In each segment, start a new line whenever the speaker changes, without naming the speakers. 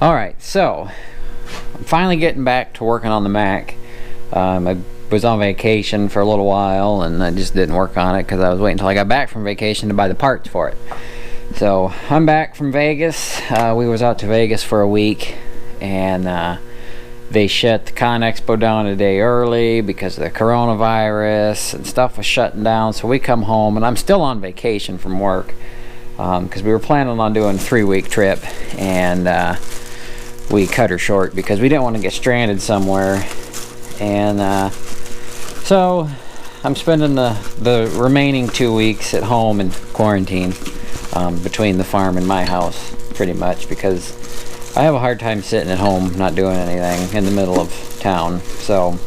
Alright, so I'm finally getting back to working on the Mack. I was on vacation for a little while and I just didn't work on it because I was waiting until I got back from vacation to buy the parts for it. So I'm back from Vegas. We was out to Vegas for a week, and they shut the Con Expo down a day early because of the coronavirus and stuff was shutting down. So we come home and I'm still on vacation from work because we were planning on doing a 3-week trip, and we cut her short because we didn't want to get stranded somewhere. And so I'm spending the remaining 2 weeks at home in quarantine, between the farm and my house, pretty much, because I have a hard time sitting at home not doing anything in the middle of town. So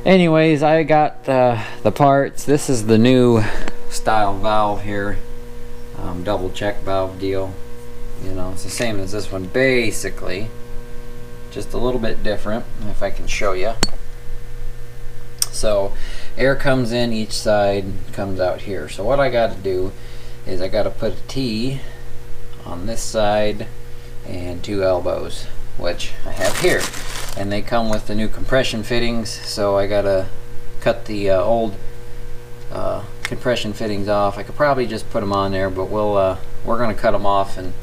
anyways, I got the parts. This is the new style valve here, double check valve deal. You know, it's the same as this one basically, just a little bit different, if I can show you. So air comes in each side, comes out here. So what I got to do is I got to put a T on this side and 2 elbows, which I have here, and they come with the new compression fittings. So I got to cut the old compression fittings off. I could probably just put them on there, but we're going to cut them off and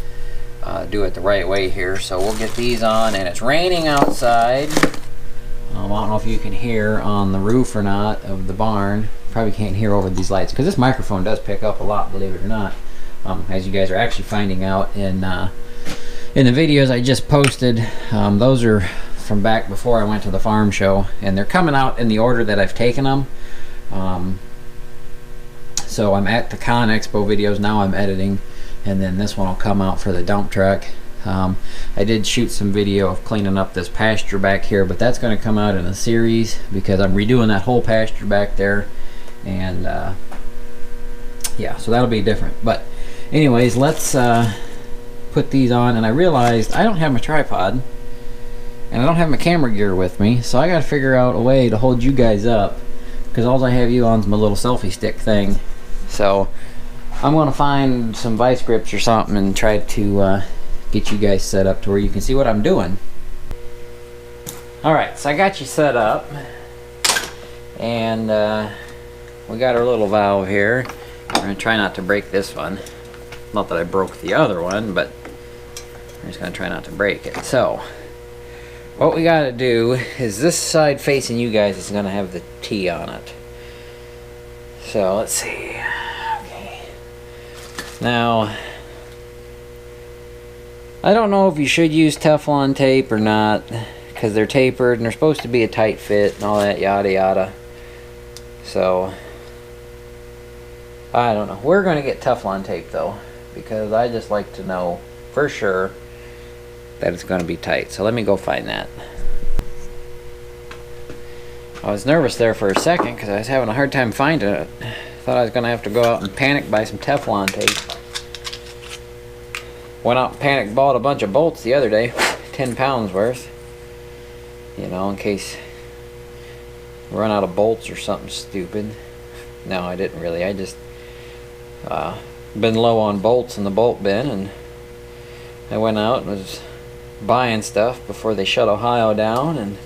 do it the right way here. So we'll get these on, and it's raining outside. I don't know if you can hear on the roof or not of the barn. Probably can't hear over these lights because this microphone does pick up a lot, believe it or not, as you guys are actually finding out in the videos I just posted. Those are from back before I went to the farm show, and they're coming out in the order that I've taken them. So I'm at the Con Expo videos now, I'm editing, and then this one will come out for the dump truck. I did shoot some video of cleaning up this pasture back here, but that's going to come out in a series because I'm redoing that whole pasture back there, and yeah, so that'll be different. But anyways, let's put these on. And I realized I don't have my tripod and I don't have my camera gear with me, so I got to figure out a way to hold you guys up because all I have you on is my little selfie stick thing. So I'm going to find some vice grips or something and try to get you guys set up to where you can see what I'm doing. Alright, so I got you set up, and we got our little valve here. We're going to try not to break this one. Not that I broke the other one, but I'm just going to try not to break it. So what we got to do is this side facing you guys is going to have the T on it. So let's see. Okay. Now, I don't know if you should use Teflon tape or not, because they're tapered and they're supposed to be a tight fit and all that yada yada. So I don't know. We're going to get Teflon tape though, because I just like to know for sure that it's going to be tight. So let me go find that. I was nervous there for a second because I was having a hard time finding it. Thought I was going to have to go out and panic buy some Teflon tape. Went out and panic bought a bunch of bolts the other day, 10 pounds worth, you know, in case I run out of bolts or something stupid. No, I didn't really. I just been low on bolts in the bolt bin, and I went out and was buying stuff before they shut Ohio down, and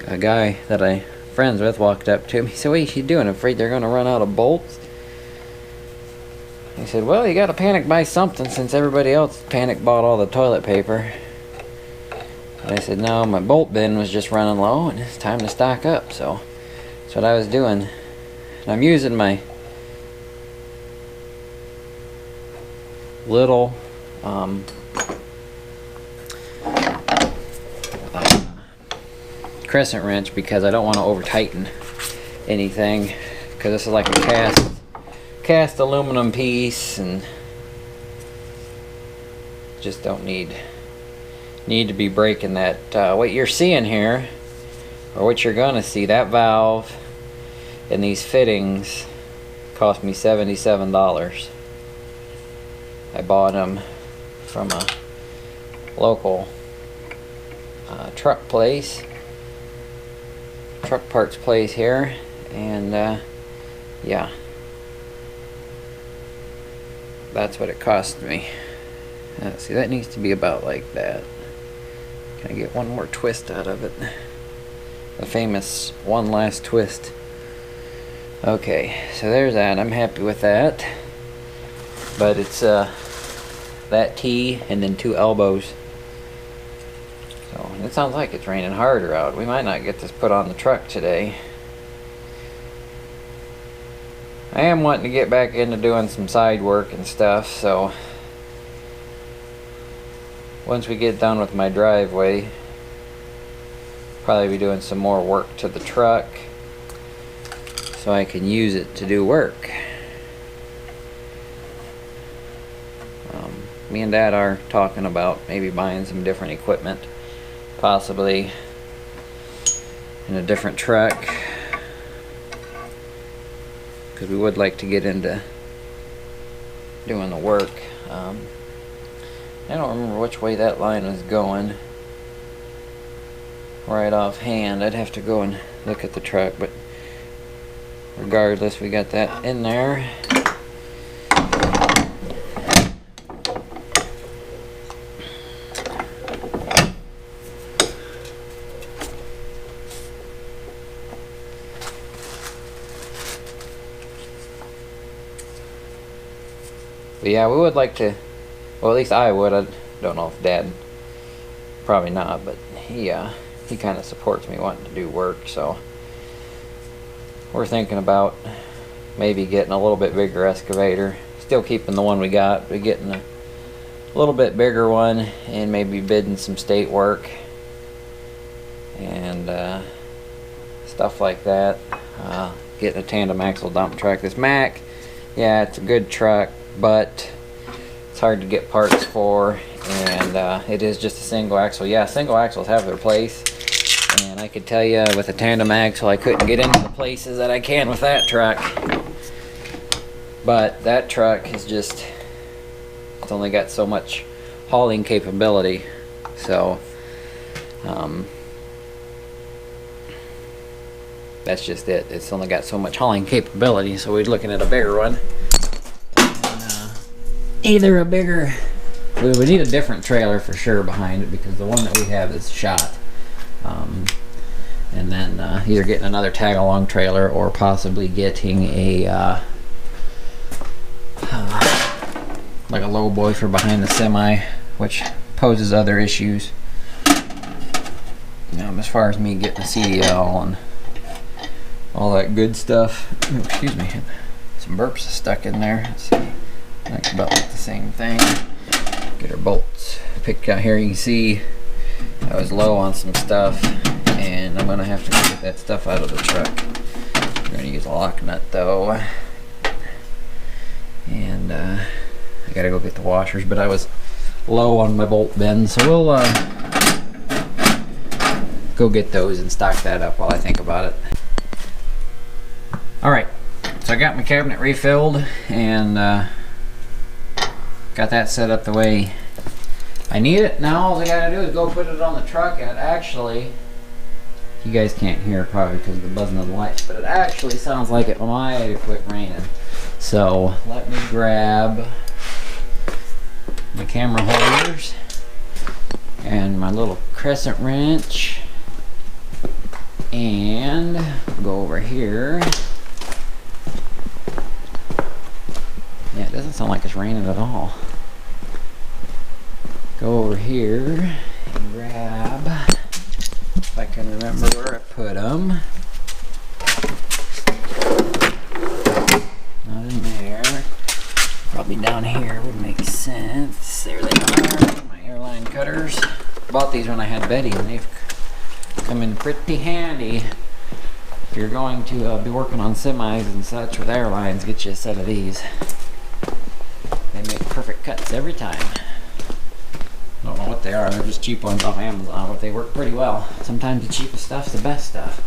a guy that I'm friends with walked up to me. He said, "What are you doing? Afraid they're going to run out of bolts?" He said, "Well, you got to panic buy something since everybody else panic bought all the toilet paper." And I said, "No, my bolt bin was just running low and it's time to stock up." So that's what I was doing. And I'm using my little crescent wrench because I don't want to over tighten anything, because this is like a cast aluminum piece, and just don't need to be breaking that. What you're seeing here, or what you're gonna see, that valve and these fittings cost me $77. I bought them from a local truck parts place here, and yeah, that's what it cost me. See, that needs to be about like that. Can I get one more twist out of it? The famous one last twist. Okay, so there's that. I'm happy with that. But it's that T and then 2 elbows. So it sounds like it's raining harder out. We might not get this put on the truck today. I am wanting to get back into doing some side work and stuff, so once we get done with my driveway, probably be doing some more work to the truck so I can use it to do work. Me and Dad are talking about maybe buying some different equipment, possibly in a different truck, because we would like to get into doing the work. I don't remember which way that line was going right offhand. I'd have to go and look at the truck, but regardless, we got that in there. But yeah, we would like to, well, at least I would. I don't know if Dad, probably not, but he kind of supports me wanting to do work, so we're thinking about maybe getting a little bit bigger excavator. Still keeping the one we got, but getting a little bit bigger one, and maybe bidding some state work and stuff like that. Getting a tandem axle dump truck. This Mack, yeah, it's a good truck, but it's hard to get parts for, and it is just a single axle. Yeah, single axles have their place, and I could tell you with a tandem axle I couldn't get into the places that I can with that truck. But that truck is just, it's only got so much hauling capability, so that's just it. It's only got so much hauling capability, so we're looking at a bigger one. Either a bigger, we would need a different trailer for sure behind it, because the one that we have is shot. And then either getting another tag-along trailer or possibly getting a like a low boy for behind the semi, which poses other issues. As far as me getting a CDL and all that good stuff. Oh, excuse me, some burps stuck in there. Let's see. That's about like the same thing. Get our bolts picked out here. You can see I was low on some stuff, and I'm gonna have to get that stuff out of the truck. I'm gonna use a lock nut though, and I gotta go get the washers. But I was low on my bolt bend, so we'll go get those and stock that up while I think about it. All right, so I got my cabinet refilled and got that set up the way I need it. Now all I gotta do is go put it on the truck, and it actually, you guys can't hear probably because of the buzzing of the lights, but it actually sounds like it might have quit raining. So let me grab my camera holders and my little crescent wrench and go over here. Yeah, it doesn't sound like it's raining at all. Go over here and grab, if I can remember where I put them. Not in there. Probably down here would make sense. There they are, my airline cutters. Bought these when I had Betty, and they've come in pretty handy. If you're going to be working on semis and such with airlines, get you a set of these. They make perfect cuts every time. I don't know what they are, they're just cheap ones off Amazon, but they work pretty well. Sometimes the cheapest stuff's the best stuff.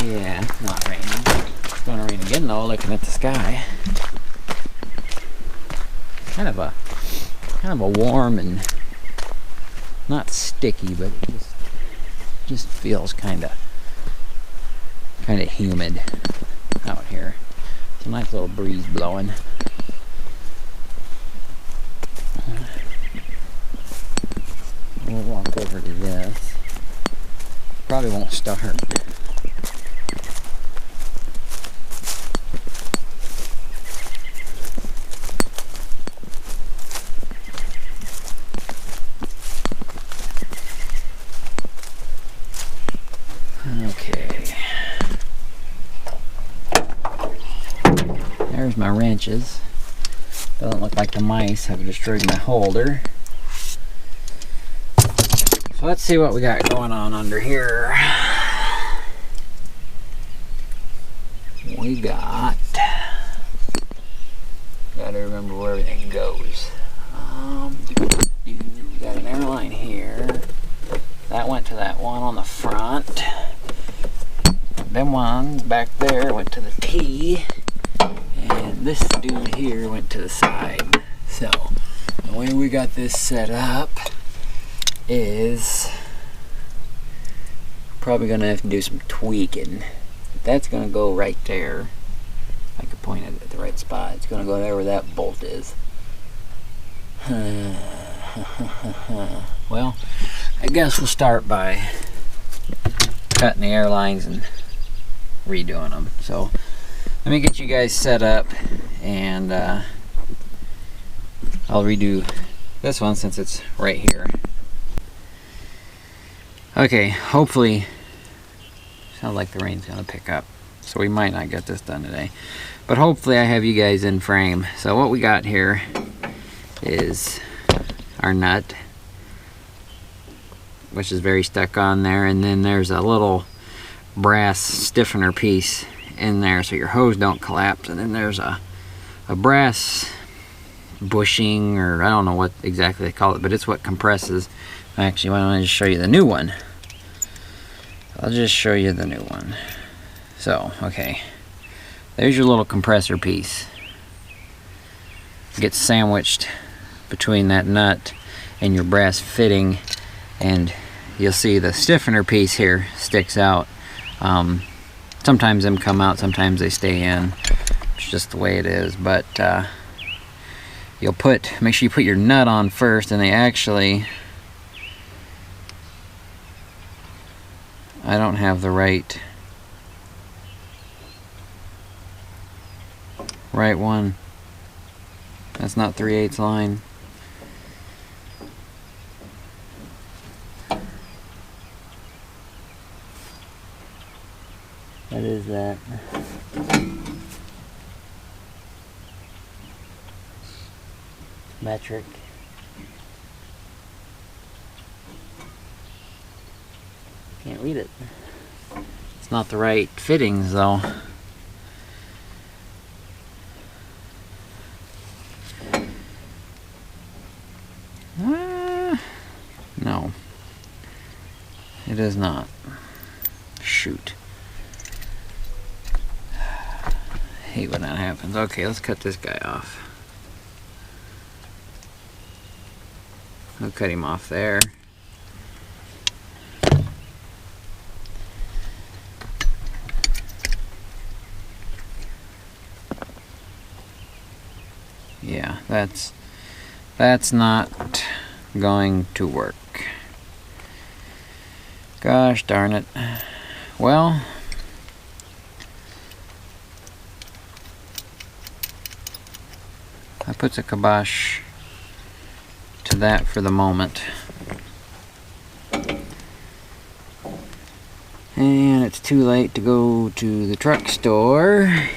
Yeah, it's not raining. It's gonna rain again though, looking at the sky. Kind of a warm and not sticky, but just feels kinda humid It's a nice little breeze blowing. We'll walk over to this. Probably won't start. Okay. There's my wrenches. Doesn't look like the mice have destroyed my holder. So let's see what we got going on under here. We got, gotta remember where everything goes. We got an airline here. That went to that one on the front. Them ones back there went to the T. And this dude here went to the side. So the way we got this set up is probably gonna have to do some tweaking. That's gonna go right there. I could point it at the right spot. It's gonna go there where that bolt is. Well, I guess we'll start by cutting the airlines and redoing them. So let me get you guys set up, and I'll redo this one since it's right here. Okay, hopefully, sounds like the rain's gonna pick up, so we might not get this done today, but hopefully I have you guys in frame. So what we got here is our nut, which is very stuck on there, and then there's a little brass stiffener piece in there so your hose don't collapse, and then there's a brass bushing, or I don't know what exactly they call it, but it's what compresses. Actually, why don't I just show you the new one? I'll just show you the new one. So, okay, there's your little compressor piece. It gets sandwiched between that nut and your brass fitting, and you'll see the stiffener piece here sticks out. Sometimes them come out, sometimes they stay in. It's just the way it is. But you'll make sure you put your nut on first, and they actually, I don't have the right one. That's not 3/8 line. What is that? Metric. Can't read it. It's not the right fittings though. No. It is not. Shoot. I hate when that happens. Okay, let's cut this guy off. I'll cut him off there. Yeah, that's not going to work. Gosh darn it. Well, I put the kibosh to that for the moment. And it's too late to go to the truck store.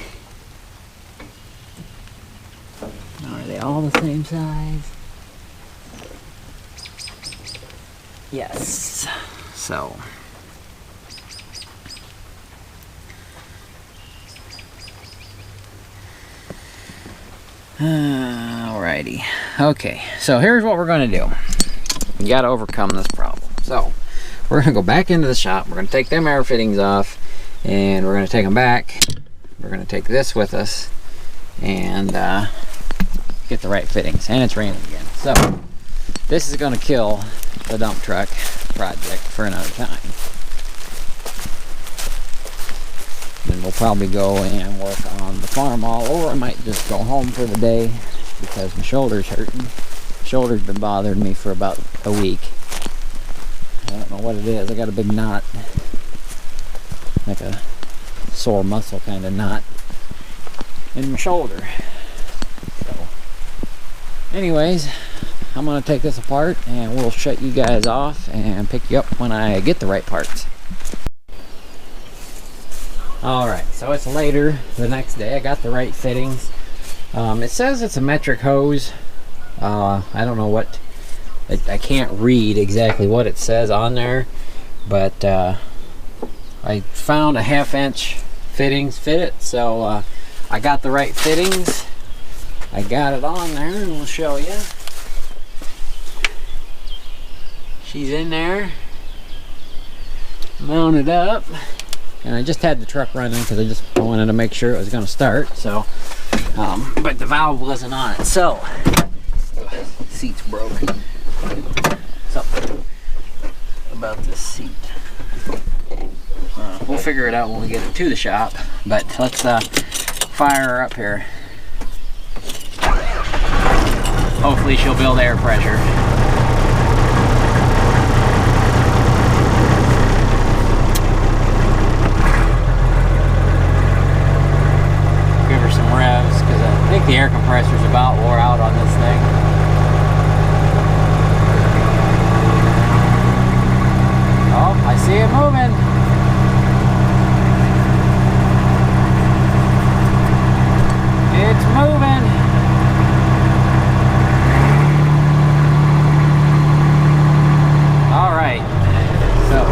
Are they all the same size? Yes. So. Alrighty. Okay, so here's what we're going to do. We got to overcome this problem. So, we're going to go back into the shop. We're going to take them air fittings off, and we're going to take them back. We're going to take this with us, and get the right fittings. And it's raining again. So, this is going to kill the dump truck project for another time. Then we'll probably go and work around the farm all, or I might just go home for the day because my shoulder's hurting. Shoulder's been bothering me for about a week. I don't know what it is. I got a big knot, like a sore muscle kind of knot in my shoulder. So anyways, I'm gonna take this apart and we'll shut you guys off and pick you up when I get the right parts. Alright, so it's later the next day. I got the right fittings. It says it's a metric hose. I don't know what, I can't read exactly what it says on there, but I found a 1/2 inch fittings fit it, so I got the right fittings. I got it on there and we'll show you. She's in there, mounted up. And I just had the truck running because I wanted to make sure it was going to start. So, but the valve wasn't on it. So, seat's broken. Something about this seat. We'll figure it out when we get it to the shop. But let's fire her up here. Hopefully she'll build air pressure. Some revs because I think the air compressor's about wore out on this thing. Oh, I see it moving. It's moving. All right. So,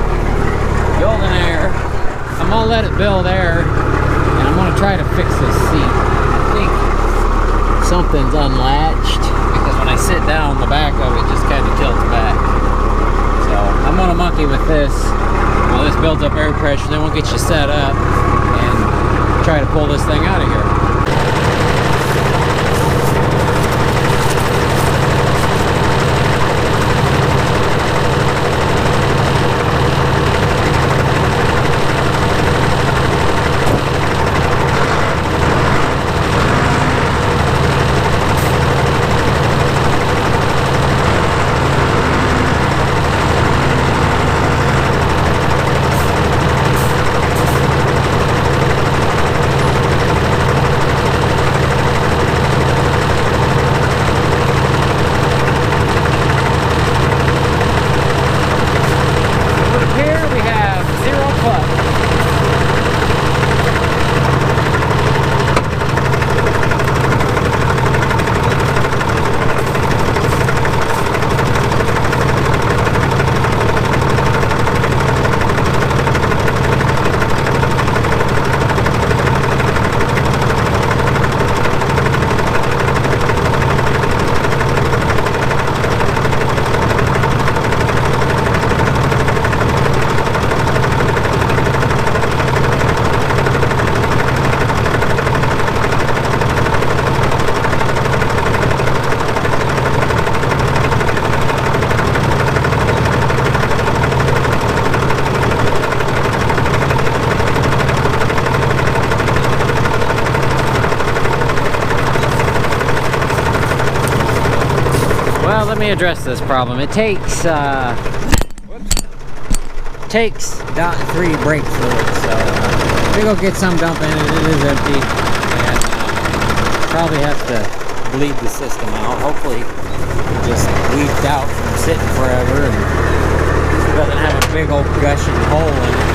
building air. I'm gonna let it build air. I'm going to try to fix this seat. I think something's unlatched because when I sit down, the back of it just kind of tilts back. So I'm going to monkey with this while this builds up air pressure. Then we'll get you set up and try to pull this thing out of here. Well, let me address this problem. It takes .3 brake fluid, so we go get some dump in it. It is empty, and probably have to bleed the system out. Hopefully, it just leaked out from sitting forever and doesn't have a big old gushing hole in it.